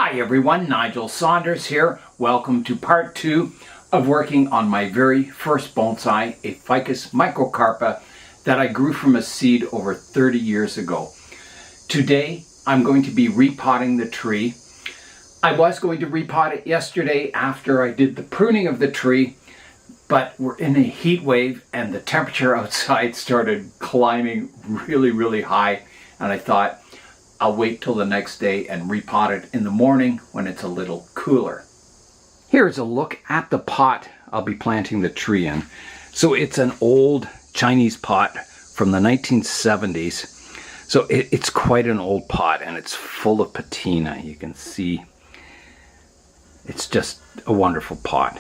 Hi everyone, Nigel Saunders here. Welcome to part 2 of working on my very first bonsai, a Ficus microcarpa that I grew from a seed over 30 years ago. Today I'm going to be repotting the tree. I was going to repot it yesterday after I did the pruning of the tree, but we're in a heat wave and the temperature outside started climbing really high, and I thought I'll wait till the next day and repot it in the morning when it's a little cooler. Here's a look at the pot I'll be planting the tree in. So it's an old Chinese pot from the 1970s. So it's quite an old pot and it's full of patina. You can see it's just a wonderful pot.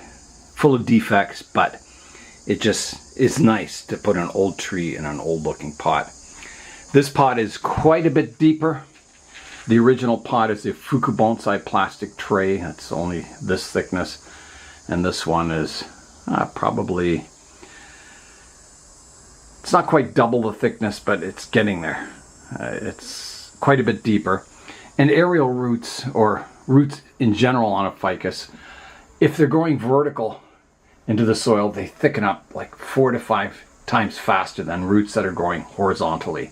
Full of defects, but it just is nice to put an old tree in an old looking pot. This pot is quite a bit deeper. The original pot is a Ficus Bonsai plastic tray. It's only this thickness. And this one is probably, it's not quite double the thickness, but it's getting there. It's quite a bit deeper. And aerial roots, or roots in general on a ficus, if they're growing vertical into the soil, they thicken up like 4 to 5 times faster than roots that are growing horizontally.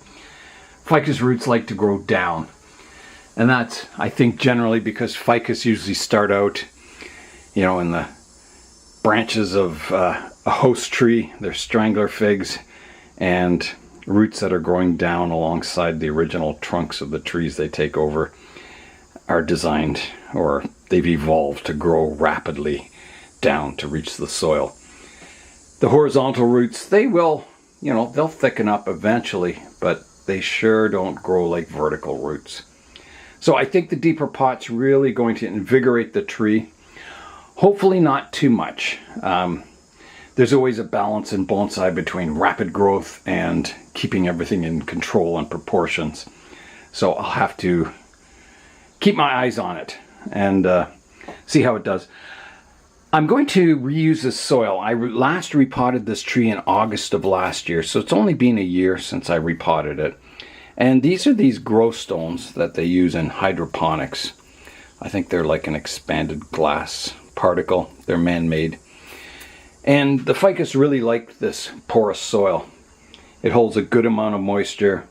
Ficus roots like to grow down, and that's, I think, generally because ficus usually start out, you know, in the branches of a host tree. They're strangler figs, and roots that are growing down alongside the original trunks of the trees they take over are designed, or they've evolved to grow rapidly down to reach the soil. The horizontal roots, they will, you know, they'll thicken up eventually, but they sure don't grow like vertical roots. So I think the deeper pot's really going to invigorate the tree. Hopefully not too much. There's always a balance in bonsai between rapid growth and keeping everything in control and proportions. So I'll have to keep my eyes on it and see how it does. I'm going to reuse this soil. I last repotted this tree in August of last year, so it's only been a year since I repotted it. And these are these grow stones that they use in hydroponics. I think they're like an expanded glass particle. They're man-made. And the ficus really like this porous soil. It holds a good amount of moisture.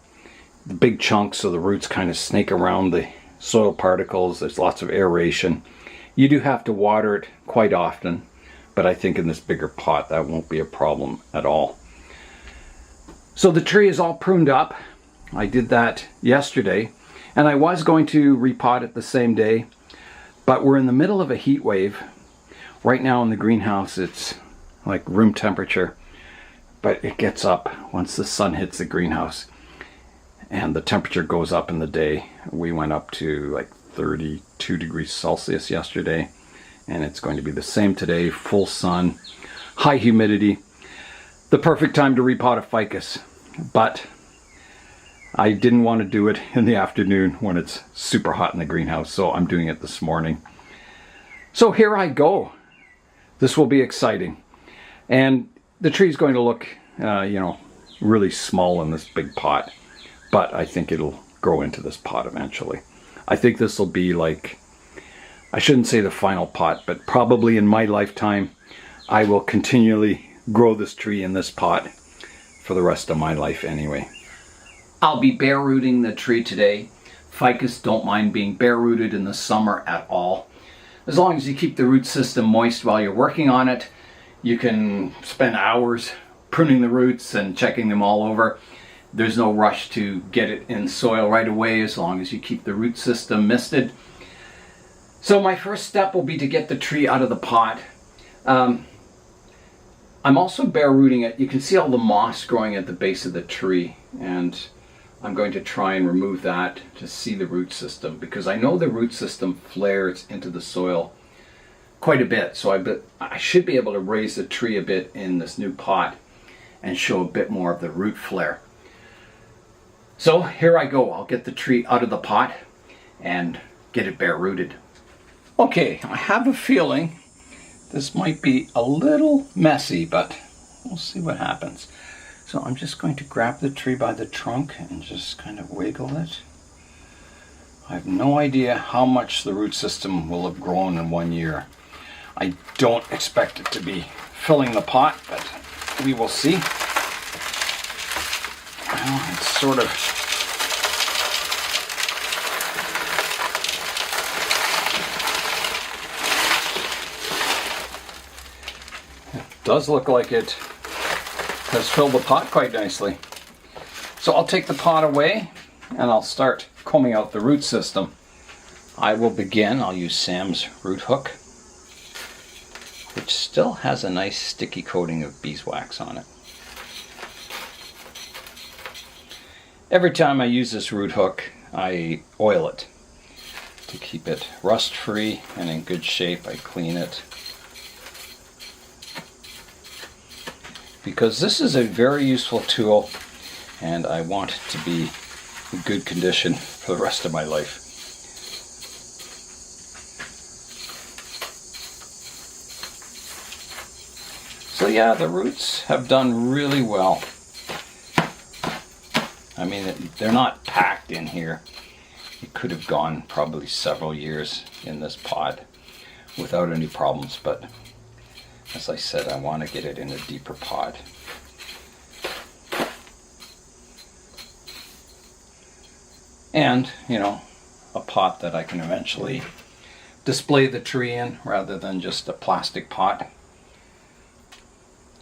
The big chunks of the roots kind of snake around the soil particles. There's lots of aeration. You do have to water it quite often, but I think in this bigger pot that won't be a problem at all. So the tree is all pruned up. I did that yesterday, and I was going to repot it the same day, but we're in the middle of a heat wave. Right now in the greenhouse it's like room temperature, but it gets up once the sun hits the greenhouse and the temperature goes up in the day. We went up to like 32 degrees Celsius yesterday, and it's going to be the same today. Full sun, high humidity, the perfect time to repot a ficus. But I didn't want to do it in the afternoon when it's super hot in the greenhouse, so I'm doing it this morning. So here I go. This will be exciting. And the tree's going to look, you know, really small in this big pot, but I think it'll grow into this pot eventually. I think this will be like, I shouldn't say the final pot, but probably in my lifetime, I will continually grow this tree in this pot for the rest of my life anyway. I'll be bare rooting the tree today. Ficus don't mind being bare rooted in the summer at all. As long as you keep the root system moist while you're working on it, you can spend hours pruning the roots and checking them all over. There's no rush to get it in soil right away as long as you keep the root system misted. So my first step will be to get the tree out of the pot. I'm also bare rooting it. You can see all the moss growing at the base of the tree, and I'm going to try and remove that to see the root system, because I know the root system flares into the soil quite a bit. So I should be able to raise the tree a bit in this new pot and show a bit more of the root flare. So here I go. I'll get the tree out of the pot and get it bare rooted. Okay, I have a feeling this might be a little messy, but we'll see what happens. So I'm just going to grab the tree by the trunk and just kind of wiggle it I have no idea how much the root system will have grown in 1 year. I don't expect it to be filling the pot, but we will see. Well, it's sort of does look like it has filled the pot quite nicely. So I'll take the pot away and I'll start combing out the root system. I'll use Sam's root hook, which still has a nice sticky coating of beeswax on it. Every time I use this root hook, I oil it to keep it rust free and in good shape. I clean it, because this is a very useful tool and I want it to be in good condition for the rest of my life. So yeah, the roots have done really well. I mean, they're not packed in here. It could have gone probably several years in this pot without any problems, but as I said, I want to get it in a deeper pot. And, you know, a pot that I can eventually display the tree in rather than just a plastic pot.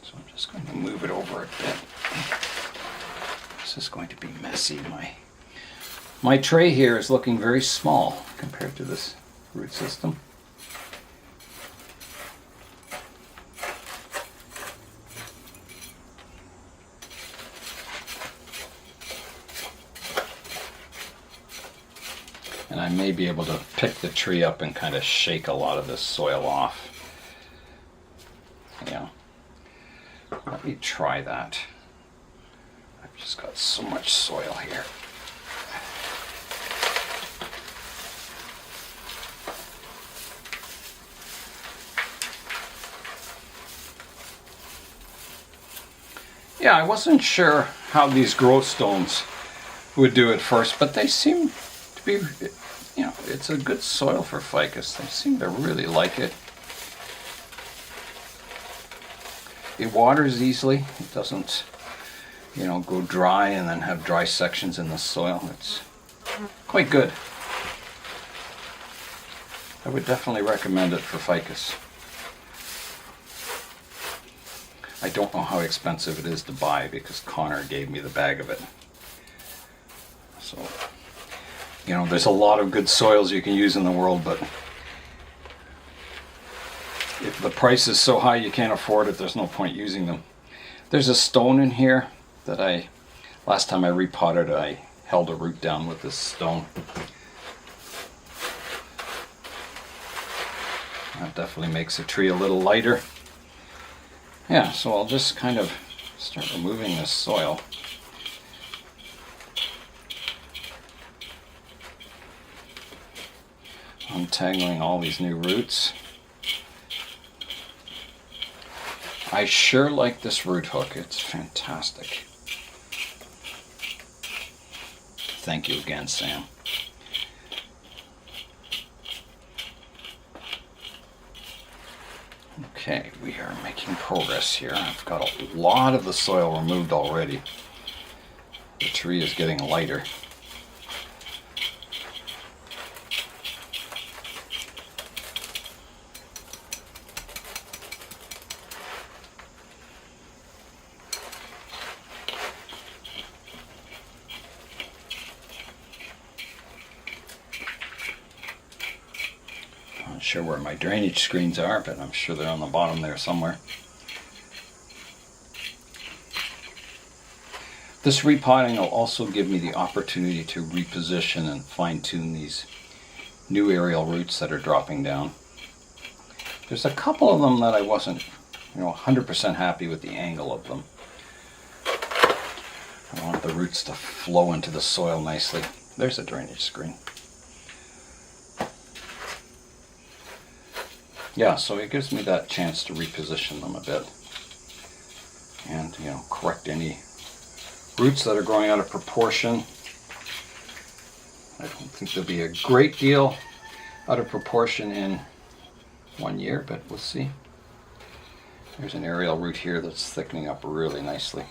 So I'm just going to move it over a bit. This is going to be messy. My tray here is looking very small compared to this root system. And I may be able to pick the tree up and kind of shake a lot of this soil off. Yeah. Let me try that. I've just got so much soil here. Yeah, I wasn't sure how these growth stones would do at first, but they seem to be, you know, it's a good soil for ficus. They seem to really like it. It waters easily. It doesn't, you know, go dry and then have dry sections in the soil. It's quite good. I would definitely recommend it for ficus. I don't know how expensive it is to buy because Connor gave me the bag of it. So, you know, there's a lot of good soils you can use in the world, but if the price is so high you can't afford it, there's no point using them. There's a stone in here that last time I repotted, I held a root down with this stone. That definitely makes the tree a little lighter. Yeah, so I'll just kind of start removing this soil. Untangling all these new roots. I sure like this root hook. It's fantastic. Thank you again, Sam. Okay, we are making progress here. I've got a lot of the soil removed already. The tree is getting lighter. Not sure where my drainage screens are, but I'm sure they're on the bottom there somewhere. This repotting will also give me the opportunity to reposition and fine-tune these new aerial roots that are dropping down. There's a couple of them that I wasn't, 100% happy with the angle of them. I want the roots to flow into the soil nicely. There's a drainage screen. Yeah, so it gives me that chance to reposition them a bit and, correct any roots that are growing out of proportion. I don't think there'll be a great deal out of proportion in 1 year, but we'll see. There's an aerial root here that's thickening up really nicely.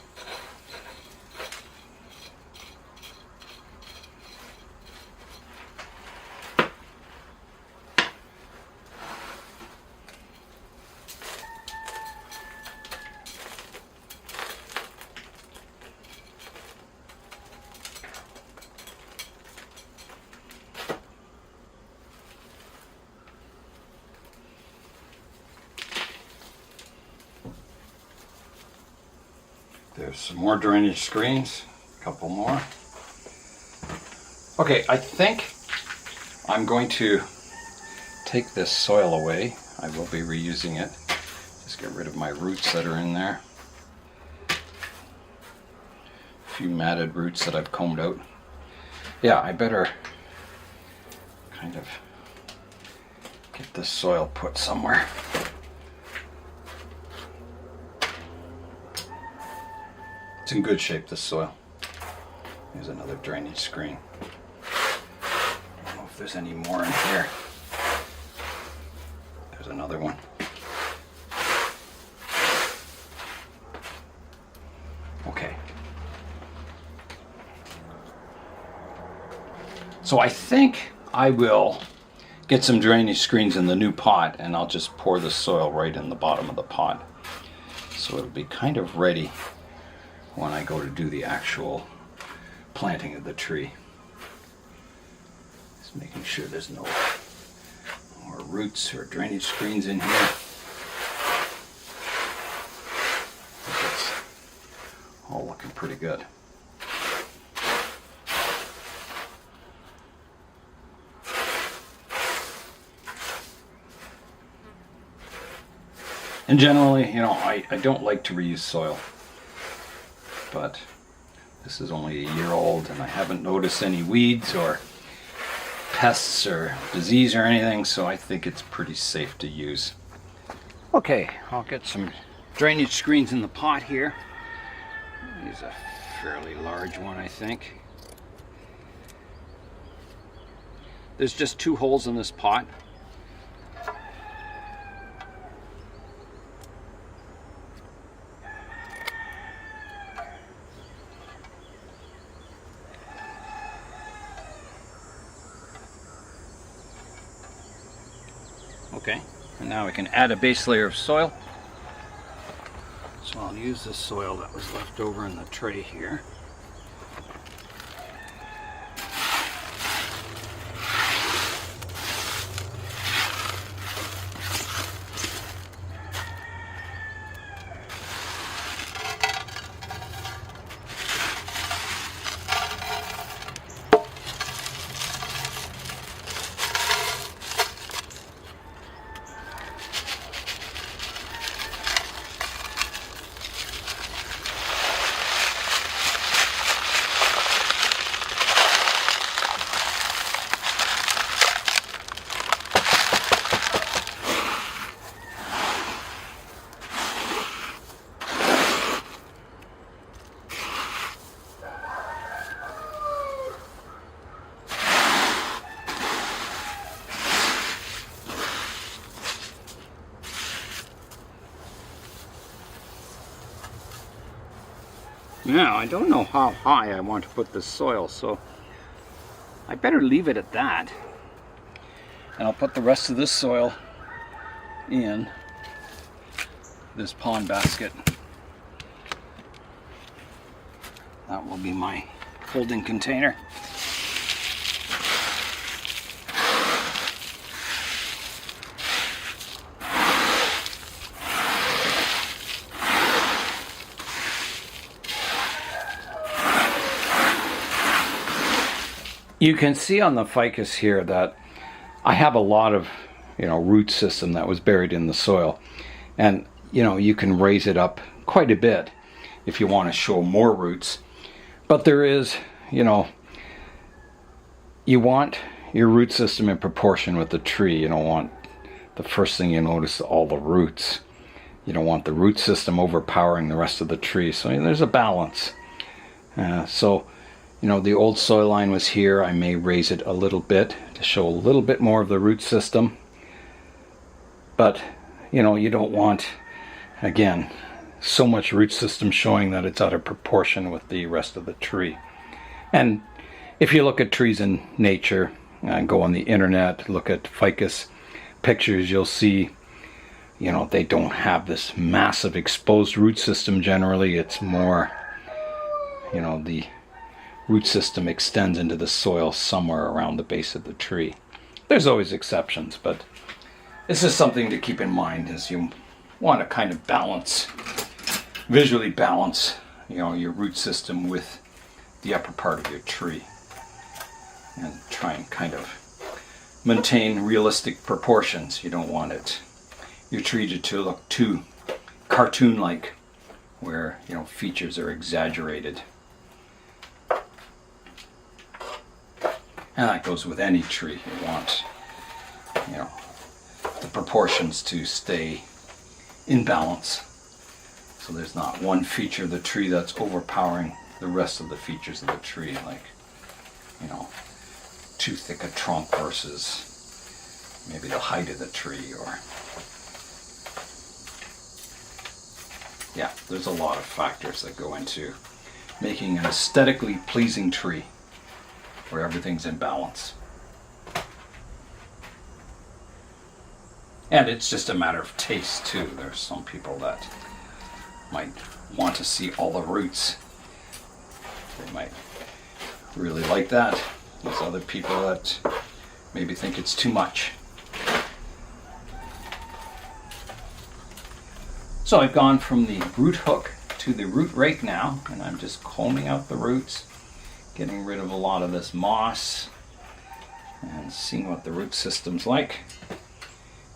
There's some more drainage screens, a couple more. Okay, I think I'm going to take this soil away. I will be reusing it. Just get rid of my roots that are in there. A few matted roots that I've combed out. Yeah, I better kind of get this soil put somewhere. It's in good shape, this soil. Here's another drainage screen. I don't know if there's any more in here. There's another one. Okay. So I think I will get some drainage screens in the new pot, and I'll just pour the soil right in the bottom of the pot. So it'll be kind of ready when I go to do the actual planting of the tree. Just making sure there's no more roots or drainage screens in here. It's all looking pretty good. And generally, you know, I don't like to reuse soil. But this is only a year old and I haven't noticed any weeds or pests or disease or anything, so I think it's pretty safe to use. Okay, I'll get some drainage screens in the pot here. Here's a fairly large one, I think. There's just 2 holes in this pot. Okay, and now we can add a base layer of soil. So I'll use the soil that was left over in the tray here. Now, I don't know how high I want to put this soil, so I better leave it at that. And I'll put the rest of this soil in this pond basket. That will be my holding container. You can see on the ficus here that I have a lot of, root system that was buried in the soil. And, you can raise it up quite a bit if you want to show more roots. But there is, you want your root system in proportion with the tree. You don't want the first thing you notice all the roots. You don't want the root system overpowering the rest of the tree. So there's a balance. So You know, the old soil line was here. I may raise it a little bit to show a little bit more of the root system. But, you know, you don't want, again, so much root system showing that it's out of proportion with the rest of the tree. And if you look at trees in nature, go on the internet, look at ficus pictures, you'll see, you know, they don't have this massive exposed root system generally. It's more, you know, the root system extends into the soil somewhere around the base of the tree. There's always exceptions, but this is something to keep in mind as you want to kind of balance, visually balance, you know, your root system with the upper part of your tree, and try and kind of maintain realistic proportions. You don't want your tree to look too cartoon-like, where, you know, features are exaggerated. And that goes with any tree. You want, you know, the proportions to stay in balance, so there's not one feature of the tree that's overpowering the rest of the features of the tree, like, you know, too thick a trunk versus maybe the height of the tree, or, yeah, there's a lot of factors that go into making an aesthetically pleasing tree where everything's in balance. And it's just a matter of taste too. There's some people that might want to see all the roots. They might really like that. There's other people that maybe think it's too much. So I've gone from the root hook to the root rake now, and I'm just combing out the roots, getting rid of a lot of this moss, and seeing what the root system's like.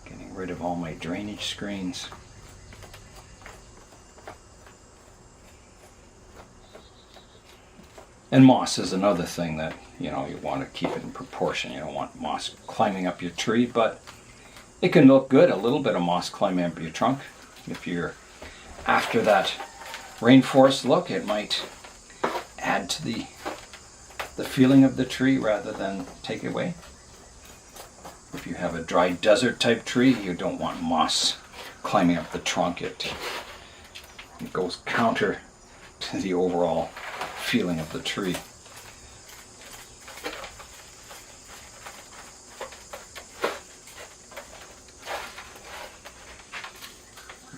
Getting rid of all my drainage screens. And moss is another thing that, you know, you want to keep it in proportion. You don't want moss climbing up your tree, but it can look good, a little bit of moss climbing up your trunk. If you're after that rainforest look, it might add to the feeling of the tree rather than take it away. If you have a dry desert type tree, you don't want moss climbing up the trunk. It goes counter to the overall feeling of the tree.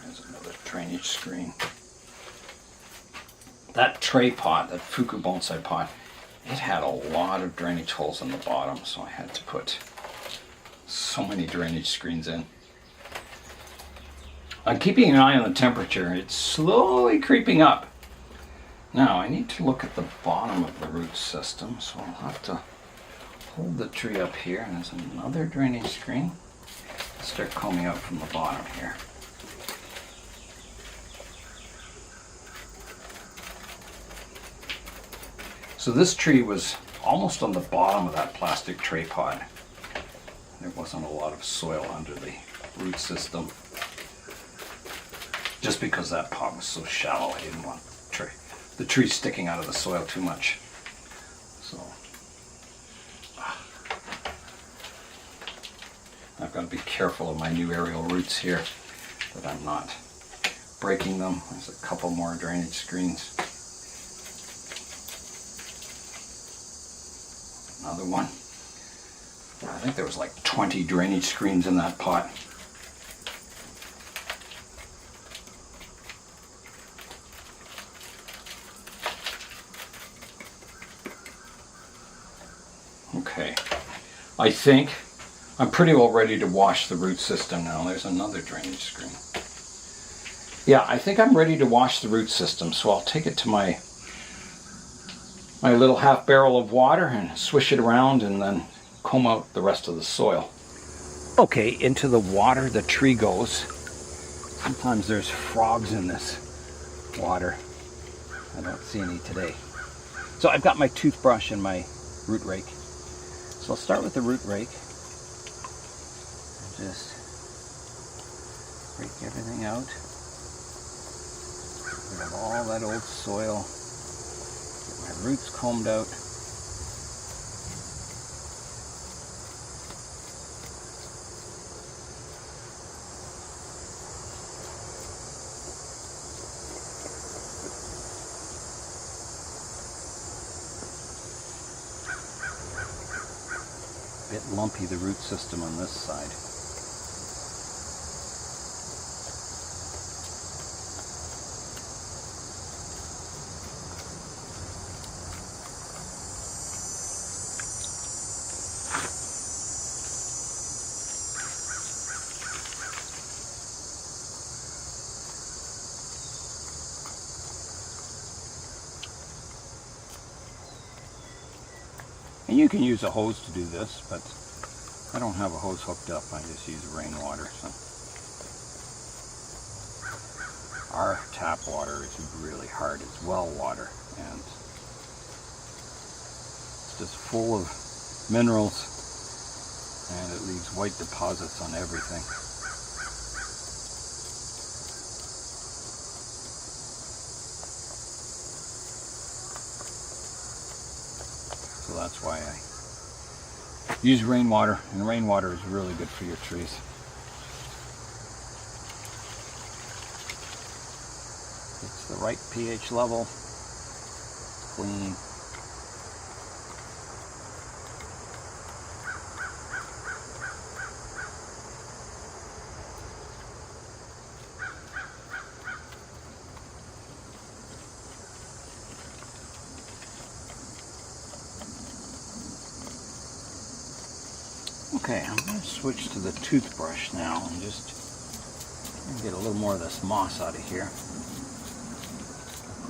There's another drainage screen. That tray pot, that Ficus bonsai pot, it had a lot of drainage holes in the bottom, so I had to put so many drainage screens in. I'm keeping an eye on the temperature. It's slowly creeping up. Now I need to look at the bottom of the root system, so I'll have to hold the tree up here, and there's another drainage screen. Let's start combing out from the bottom here. So this tree was almost on the bottom of that plastic tray pot. There wasn't a lot of soil under the root system, just because that pot was so shallow. I didn't want the tree sticking out of the soil too much. So I've got to be careful of my new aerial roots here, that I'm not breaking them. There's a couple more drainage screens. Another one. I think there was like 20 drainage screens in that pot. Okay, I think I'm pretty well ready to wash the root system now. There's another drainage screen. Yeah, I think I'm ready to wash the root system, so I'll take it to my little half barrel of water and swish it around and then comb out the rest of the soil. Okay, into the water the tree goes. Sometimes there's frogs in this water. I don't see any today. So I've got my toothbrush and my root rake. So I'll start with the root rake. Just rake everything out. Get rid of all that old soil. Get my roots combed out. lumpy the root system on this side. And you can use a hose to do this, but I don't have a hose hooked up. I just use rainwater. So our tap water is really hard. It's well water, and it's just full of minerals, and it leaves white deposits on everything. So that's why I use rainwater, and rainwater is really good for your trees. It's the right pH level, clean. Okay, I'm going to switch to the toothbrush now and just get a little more of this moss out of here.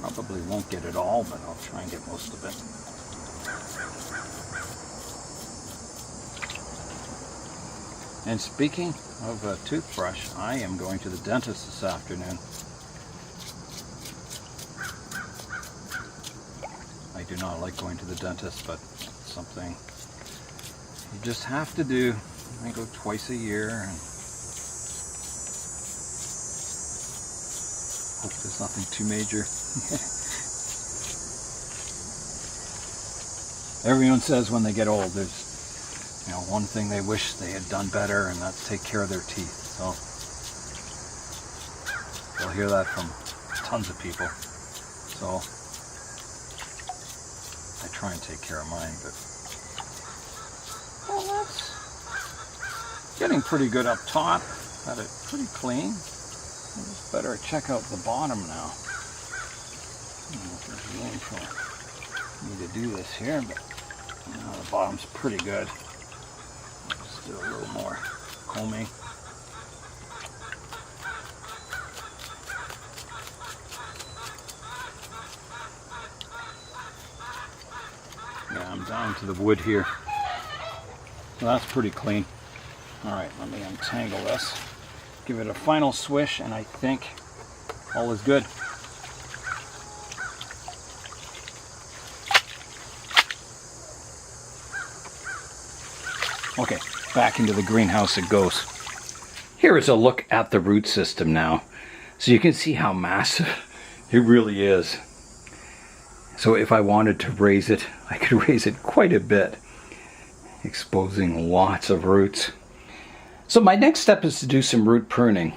Probably won't get it all, but I'll try and get most of it. And speaking of a toothbrush, I am going to the dentist this afternoon. I do not like going to the dentist, but it's something you just have to do. I go twice a year and hope there's nothing too major. Everyone says when they get old, there's one thing they wish they had done better, and that's take care of their teeth. So you'll hear that from tons of people. So I try and take care of mine, but well, that's getting pretty good up top. Got it pretty clean. I just better check out the bottom now. I don't know if there's room for me to do this here, but the bottom's pretty good. Just do a little more combing. Yeah, I'm down to the wood here. Well, that's pretty clean. Alright, let me untangle this. Give it a final swish, and I think all is good. Okay, back into the greenhouse it goes. Here is a look at the root system now. So you can see how massive it really is. So if I wanted to raise it, I could raise it quite a bit, exposing lots of roots. So my next step is to do some root pruning.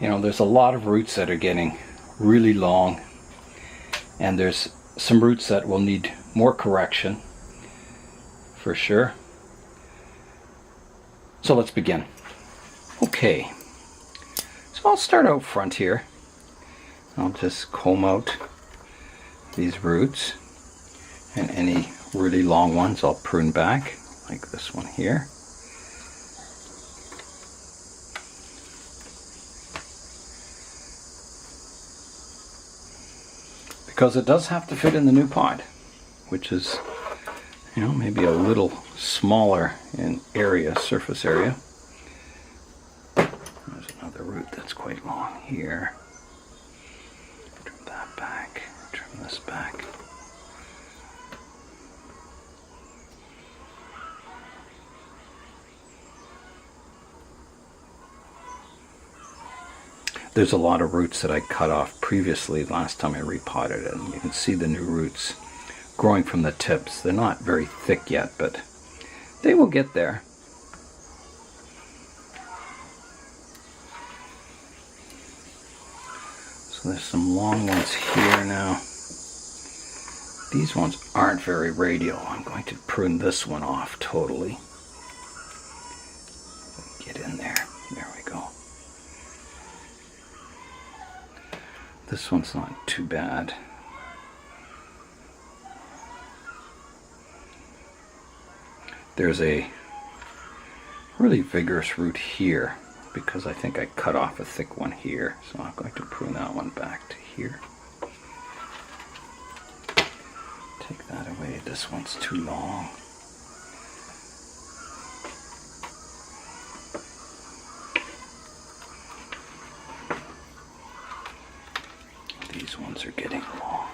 There's a lot of roots that are getting really long, and there's some roots that will need more correction, for sure. So let's begin. Okay, so I'll start out front here. I'll just comb out these roots, and any really long ones I'll prune back, like this one here. Because it does have to fit in the new pot, which is, maybe a little smaller in area, surface area. There's another root that's quite long here. Trim that back, trim this back. There's a lot of roots that I cut off previously last time I repotted it, and you can see the new roots growing from the tips. They're not very thick yet, but they will get there. So there's some long ones here now. These ones aren't very radial. I'm going to prune this one off totally. This one's not too bad. There's a really vigorous root here because I think I cut off a thick one here, so I'm going to prune that one back to here. Take that away. This one's too long. These ones are getting long.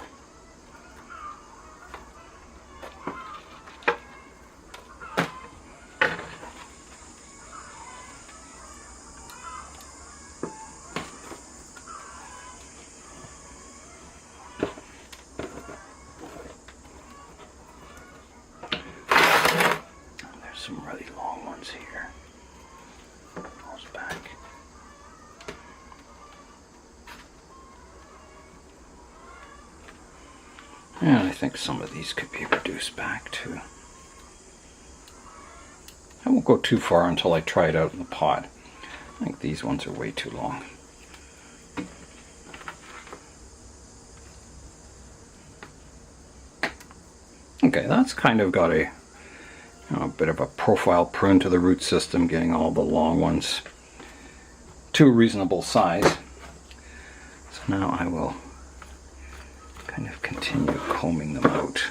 Some really long ones here. Those back. And I think some of these could be reduced back too. I won't go too far until I try it out in the pot. I think these ones are way too long. Okay, that's kind of got a bit of a profile prune to the root system, getting all the long ones to a reasonable size. So now I will kind of continue combing them out.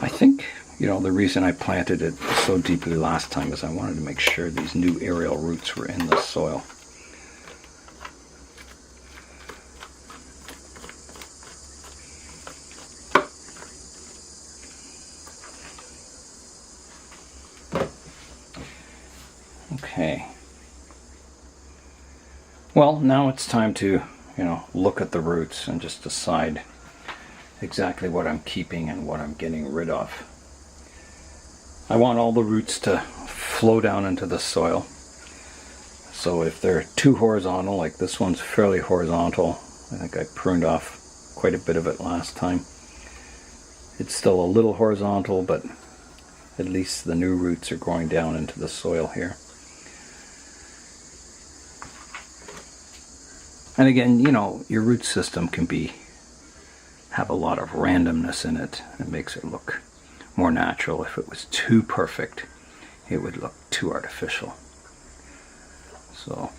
I think, the reason I planted it so deeply last time is I wanted to make sure these new aerial roots were in the soil. Okay. Well, now it's time to, look at the roots and just decide exactly what I'm keeping and what I'm getting rid of. I want all the roots to flow down into the soil. So if they're too horizontal, like this one's fairly horizontal, I think I pruned off quite a bit of it last time. It's still a little horizontal, but at least the new roots are growing down into the soil here. And again, your root system can have a lot of randomness in it. It makes it look more natural. If it was too perfect, it would look too artificial. So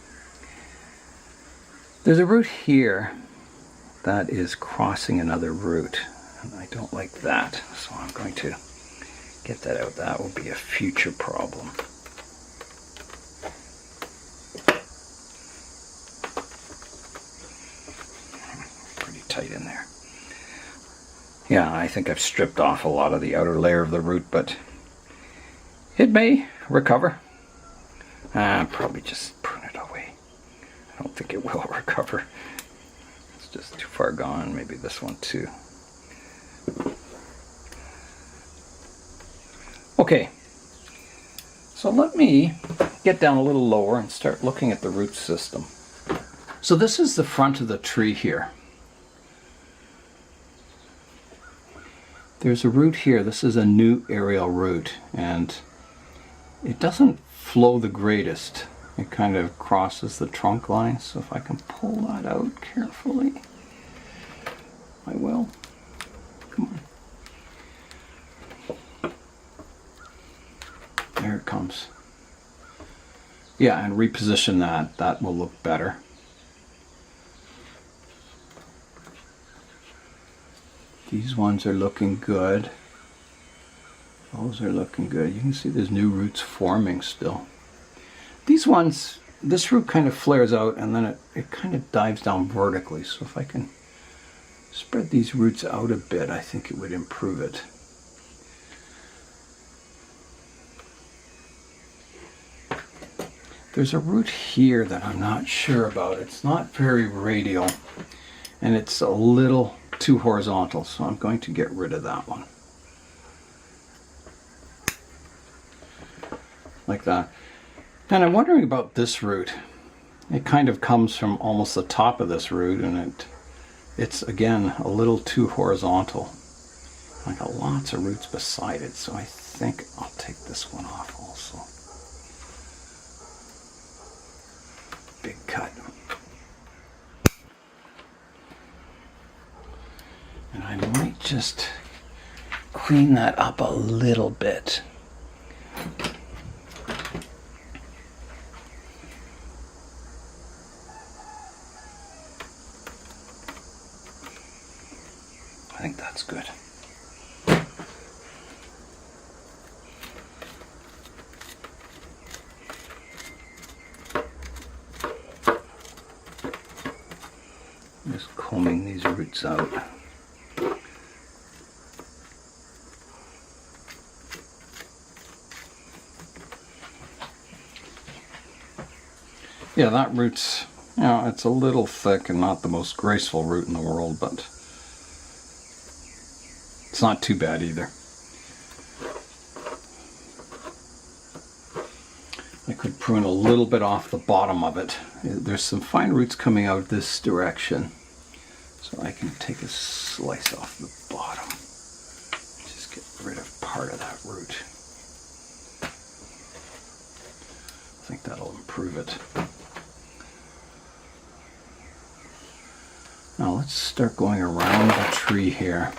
there's a root here that is crossing another root, and I don't like that. So I'm going to get that out. That will be a future problem. Tight in there. Yeah, I think I've stripped off a lot of the outer layer of the root, but it may recover. Probably just prune it away. I don't think it will recover. It's just too far gone. Maybe this one too. Okay, so let me get down a little lower and start looking at the root system. So this is the front of the tree here. There's a root here. This is a new aerial root, and it doesn't flow the greatest. It kind of crosses the trunk line, so if I can pull that out carefully, I will. Come on. There it comes. Yeah, and reposition that. That will look better. These ones are looking good. Those are looking good. You can see there's new roots forming still. These ones, this root kind of flares out and then it kind of dives down vertically. So if I can spread these roots out a bit, I think it would improve it. There's a root here that I'm not sure about. It's not very radial and it's a little too horizontal, so I'm going to get rid of that one. Like that. And I'm wondering about this root. It kind of comes from almost the top of this root, and it's again a little too horizontal. I got lots of roots beside it, so I think I'll take this one off also. Big cut. And I might just clean that up a little bit. I think that's good. Just combing these roots out. Yeah, that root's, you know, it's a little thick and not the most graceful root in the world, but it's not too bad either. I could prune a little bit off the bottom of it. There's some fine roots coming out this direction, so I can take a slice off the bottom. Just get rid of part of that root. I think that'll improve it. Now let's start going around the tree here.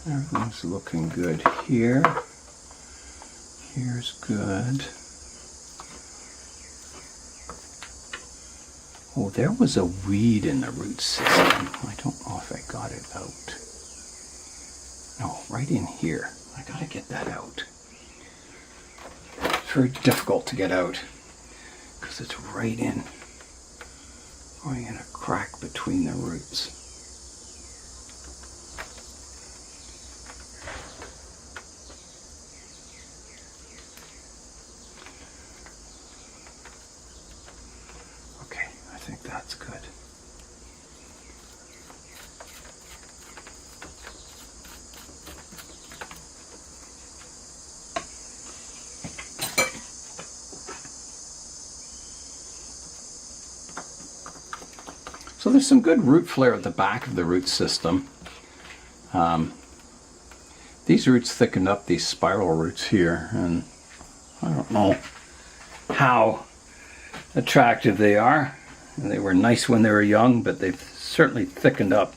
Everything's looking good here. Here's good. Oh, there was a weed in the root system. I don't know if I got it out. No, right in here. I gotta get that out. It's very difficult to get out because it's right in, going in a crack between the roots. That's good. So there's some good root flare at the back of the root system. These roots thickened up these spiral roots here, and I don't know how attractive they are. They were nice when they were young, but they've certainly thickened up.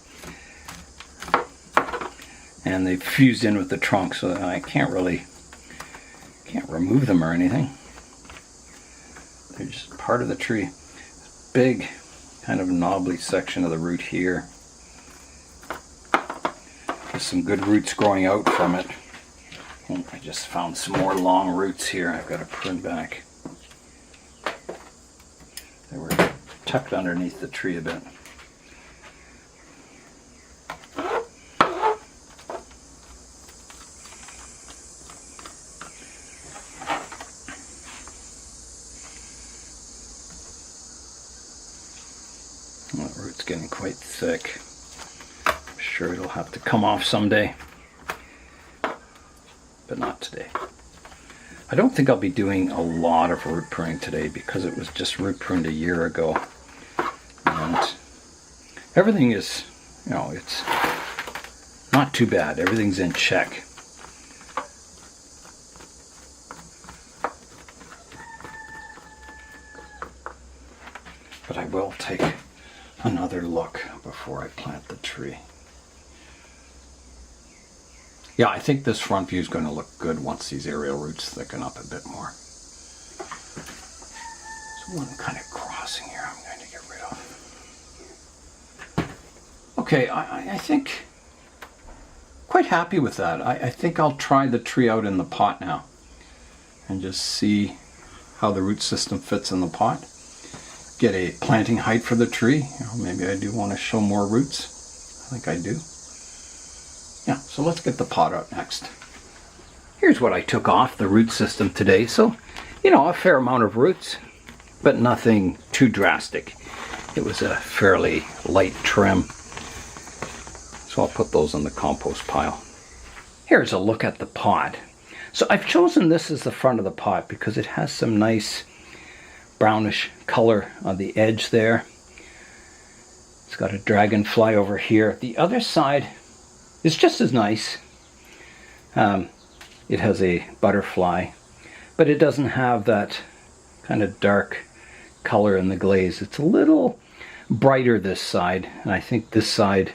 And they've fused in with the trunk, so that I can't remove them or anything. They're just part of the tree. Big, kind of knobbly section of the root here. There's some good roots growing out from it. Oh, I just found some more long roots here I've got to prune back. They were tucked underneath the tree a bit. Well, the root's getting quite thick. I'm sure it'll have to come off someday, but not today. I don't think I'll be doing a lot of root pruning today because it was just root pruned a year ago. And everything is, you know, it's not too bad. Everything's in check. But I will take another look before I plant the tree. Yeah, I think this front view is going to look good once these aerial roots thicken up a bit more. There's one kind of crossing here I'm going to get rid of. Okay, I think quite happy with that. I think I'll try the tree out in the pot now and just see how the root system fits in the pot. Get a planting height for the tree. You know, maybe I do want to show more roots. I think I do. Yeah, so let's get the pot out next. Here's what I took off the root system today. So, you know, a fair amount of roots, but nothing too drastic. It was a fairly light trim. So I'll put those in the compost pile. Here's a look at the pot. So I've chosen this as the front of the pot because it has some nice brownish color on the edge there. It's got a dragonfly over here. The other side is just as nice. It has a butterfly, but it doesn't have that kind of dark color in the glaze. It's a little brighter this side, and I think this side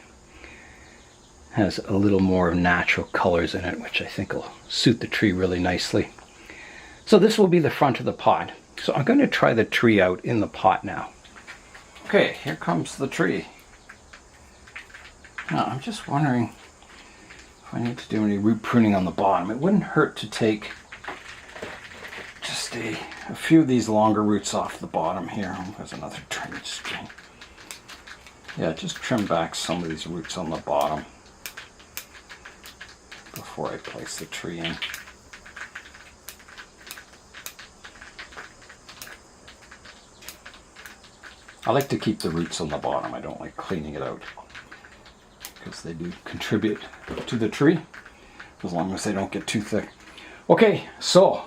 has a little more natural colors in it, which I think will suit the tree really nicely. So this will be the front of the pot. So I'm going to try the tree out in the pot now. Okay, here comes the tree. Now I'm just wondering if I need to do any root pruning on the bottom. It wouldn't hurt to take just a few of these longer roots off the bottom here. There's another trim string. Yeah, just trim back some of these roots on the bottom before I place the tree in. I like to keep the roots on the bottom. I don't like cleaning it out because they do contribute to the tree as long as they don't get too thick. Okay, so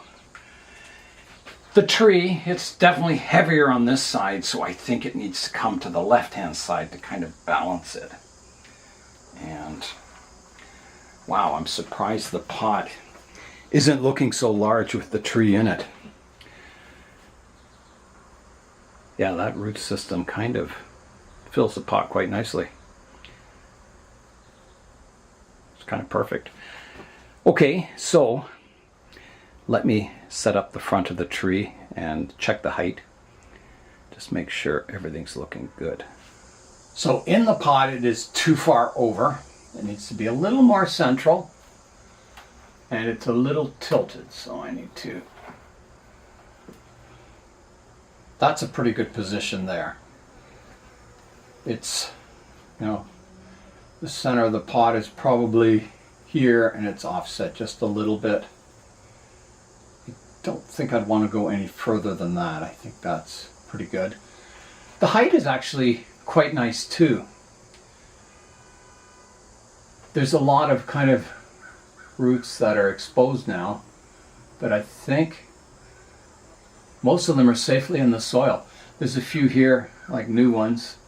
the tree, it's definitely heavier on this side, so I think it needs to come to the left-hand side to kind of balance it. And wow, I'm surprised the pot isn't looking so large with the tree in it. Yeah, that root system kind of fills the pot quite nicely. It's kind of perfect. Okay, so let me set up the front of the tree and check the height. Just make sure everything's looking good. So in the pot it is too far over. It needs to be a little more central. And it's a little tilted, so I need to... That's a pretty good position there. It's, you know, the center of the pot is probably here and it's offset just a little bit. I don't think I'd want to go any further than that. I think that's pretty good. The height is actually quite nice too. There's a lot of kind of roots that are exposed now, but I think most of them are safely in the soil. There's a few here, like new ones,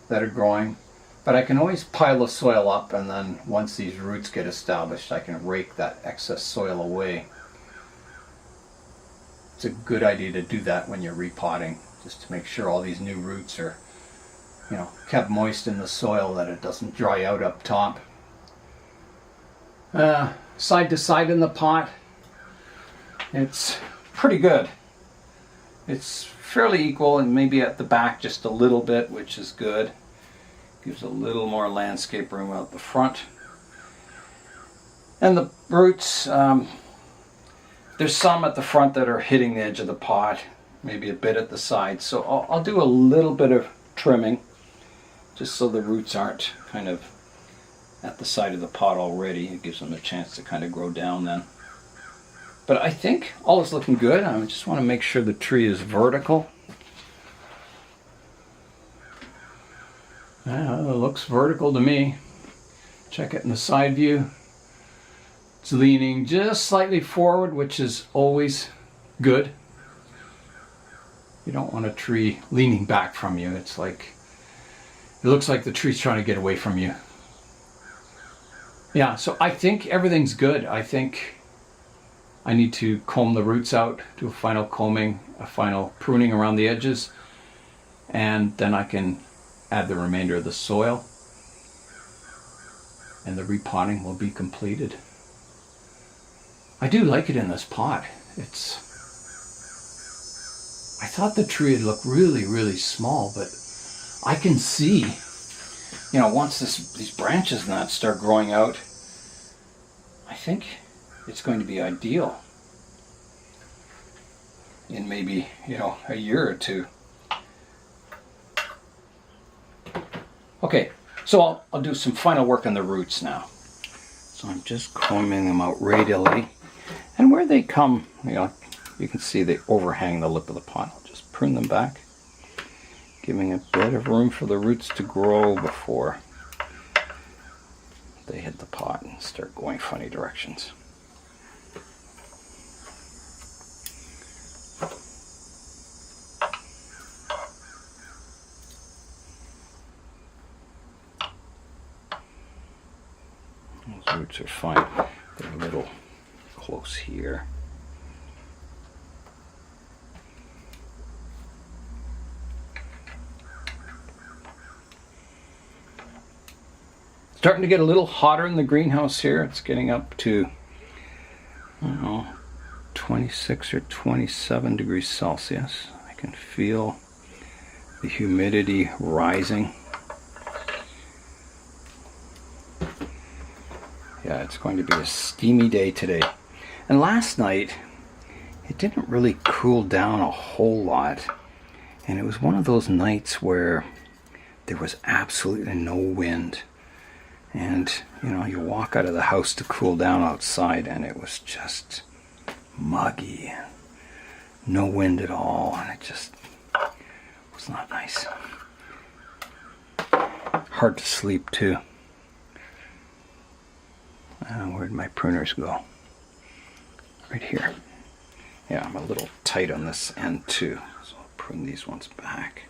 that are growing, but I can always pile the soil up, and then once these roots get established, I can rake that excess soil away. It's a good idea to do that when you're repotting, just to make sure all these new roots are, you know, kept moist in the soil, that it doesn't dry out up top. Side to side in the pot, it's pretty good. It's fairly equal, and maybe at the back just a little bit, which is good. Gives a little more landscape room out the front. And the roots, there's some at the front that are hitting the edge of the pot, maybe a bit at the side. So I'll do a little bit of trimming, just so the roots aren't kind of at the side of the pot already. It gives them a chance to kind of grow down then. But I think all is looking good. I just want to make sure the tree is vertical. Yeah, it looks vertical to me. Check it in the side view. It's leaning just slightly forward, which is always good. You don't want a tree leaning back from you. It's like, it looks like the tree's trying to get away from you. Yeah, so I think everything's good. I think I need to comb the roots out, do a final combing, a final pruning around the edges, and then I can add the remainder of the soil, and the repotting will be completed. I do like it in this pot. I thought the tree would look really, really small, but I can see, you know, once these branches and that start growing out, I think it's going to be ideal in maybe, you know, a year or two. Okay, so I'll do some final work on the roots now. So I'm just combing them out radially, and where they come, you know, you can see they overhang the lip of the pot. I'll just prune them back, giving a bit of room for the roots to grow before they hit the pot and start going funny directions. Those roots are fine. They're a little close here. Starting to get a little hotter in the greenhouse here. It's getting up to, I don't know, 26 or 27 degrees Celsius. I can feel the humidity rising. Yeah, it's going to be a steamy day today. And last night, it didn't really cool down a whole lot. And it was one of those nights where there was absolutely no wind. And, you know, you walk out of the house to cool down outside and it was just muggy and no wind at all, and it just was not nice. Hard to sleep too. Where'd my pruners go? Right here. Yeah, I'm a little tight on this end too, so I'll prune these ones back.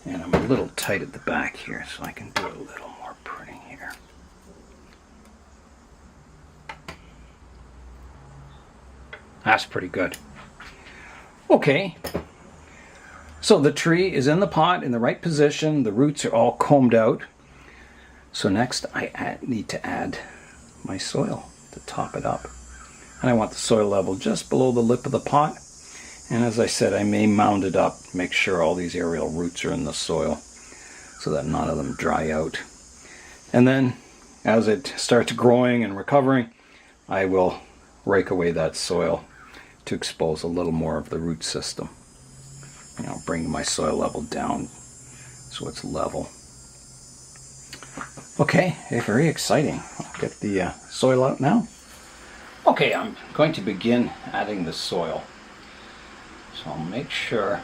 And I'm a little tight at the back here, so I can do a little more pruning here. That's pretty good. Okay, so the tree is in the pot in the right position. The roots are all combed out. So next I need to add my soil to top it up. And I want the soil level just below the lip of the pot. And as I said, I may mound it up, make sure all these aerial roots are in the soil so that none of them dry out. And then as it starts growing and recovering, I will rake away that soil to expose a little more of the root system. You know, bring my soil level down so it's level. Okay, very exciting. I'll get the soil out now. Okay, I'm going to begin adding the soil. So I'll make sure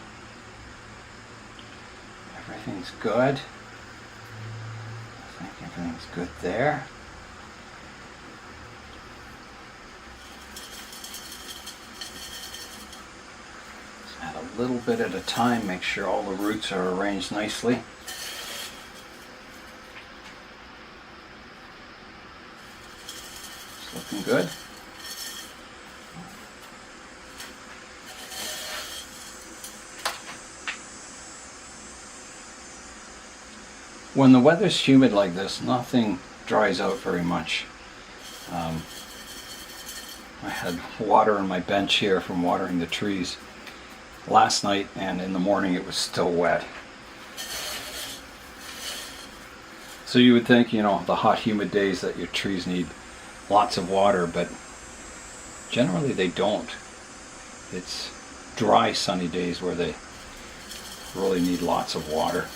everything's good. I think everything's good there. Just add a little bit at a time, make sure all the roots are arranged nicely. It's looking good. When the weather's humid like this, nothing dries out very much. I had water on my bench here from watering the trees last night, and in the morning it was still wet. So you would think, you know, the hot humid days that your trees need lots of water, but generally they don't. It's dry sunny days where they really need lots of water.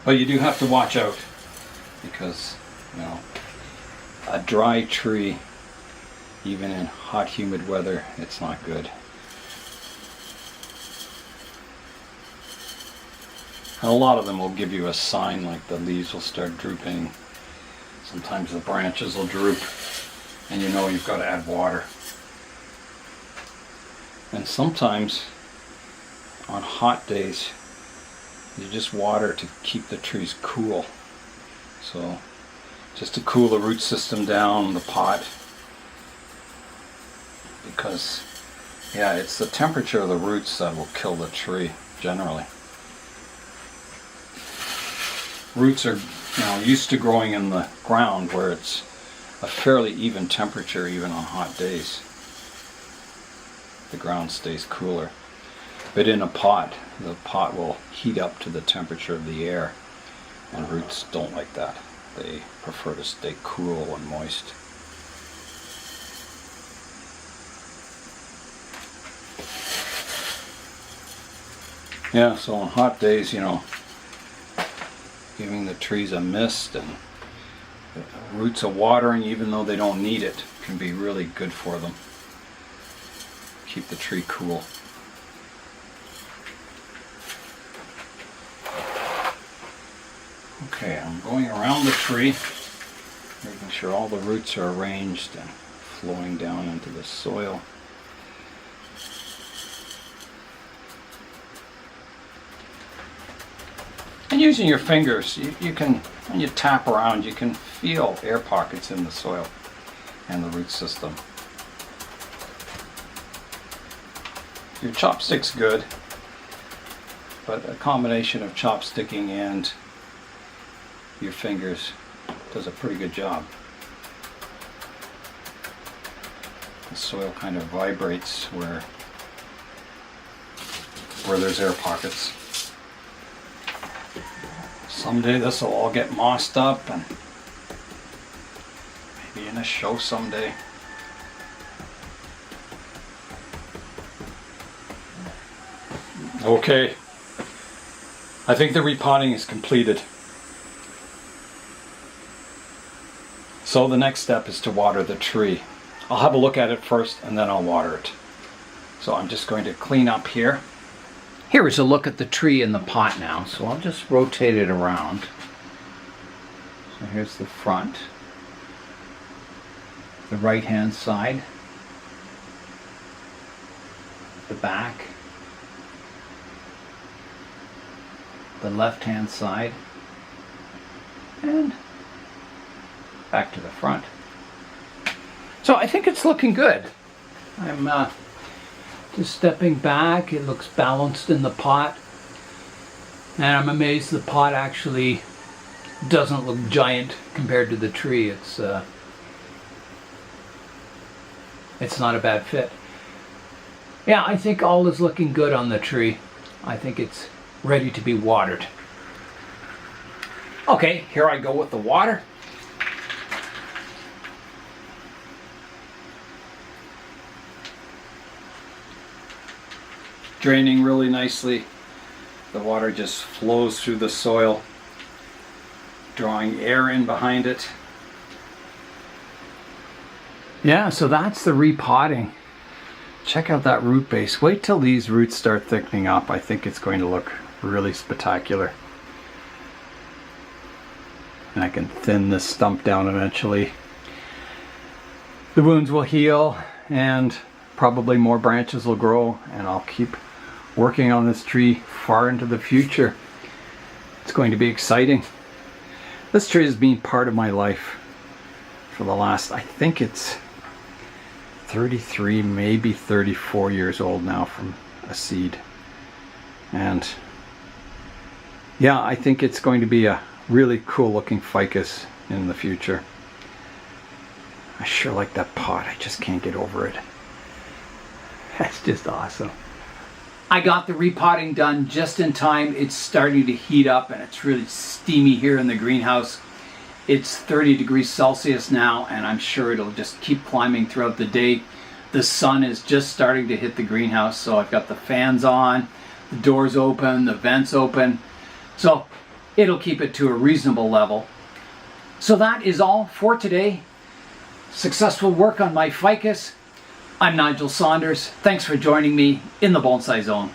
But you do have to watch out because, you know, a dry tree, even in hot, humid weather, it's not good. And a lot of them will give you a sign, like the leaves will start drooping. Sometimes the branches will droop, and you know you've got to add water. And sometimes on hot days, you just water to keep the trees cool. So just to cool the root system down, the pot. Because, yeah, it's the temperature of the roots that will kill the tree, generally. Roots are, you know, used to growing in the ground where it's a fairly even temperature even on hot days. The ground stays cooler. But in a pot, the pot will heat up to the temperature of the air, and roots don't like that. They prefer to stay cool and moist. Yeah, so on hot days, you know, giving the trees a mist and the roots a watering, even though they don't need it, can be really good for them. Keep the tree cool. Okay, I'm going around the tree Making sure all the roots are arranged and flowing down into the soil. And using your fingers, you can, when you tap around, you can feel air pockets in the soil and the root system. Your chopstick's good, but a combination of chopsticking and your fingers does a pretty good job. The soil kind of vibrates where there's air pockets. Someday this will all get mossed up and maybe in a show someday. Okay, I think the repotting is completed. So the next step is to water the tree. I'll have a look at it first and then I'll water it. So I'm just going to clean up here. Here is a look at the tree in the pot now, so I'll just rotate it around. So here's the front, the right hand side, the back, the left hand side, and back to the front. So I think it's looking good. I'm just stepping back. It looks balanced in the pot, and I'm amazed the pot actually doesn't look giant compared to the tree. It's not a bad fit. Yeah, I think all is looking good on the tree. I think it's ready to be watered. Okay, here I go with the water. Draining really nicely. The water just flows through the soil, drawing air in behind it. Yeah, so that's the repotting. Check out that root base. Wait till these roots start thickening up. I think it's going to look really spectacular. And I can thin this stump down eventually. The wounds will heal and probably more branches will grow, and I'll keep working on this tree far into the future. It's going to be exciting. This tree has been part of my life for the last, I think it's 33, maybe 34 years old now from a seed. And yeah, I think it's going to be a really cool looking ficus in the future. I sure like that pot. I just can't get over it. That's just awesome. I got the repotting done just in time. It's starting to heat up and it's really steamy here in the greenhouse. It's 30 degrees Celsius now, and I'm sure it'll just keep climbing throughout the day. The sun is just starting to hit the greenhouse, so I've got the fans on, the doors open, the vents open. So it'll keep it to a reasonable level. So that is all for today. Successful work on my ficus. I'm Nigel Saunders. Thanks for joining me in the Bonsai Zone.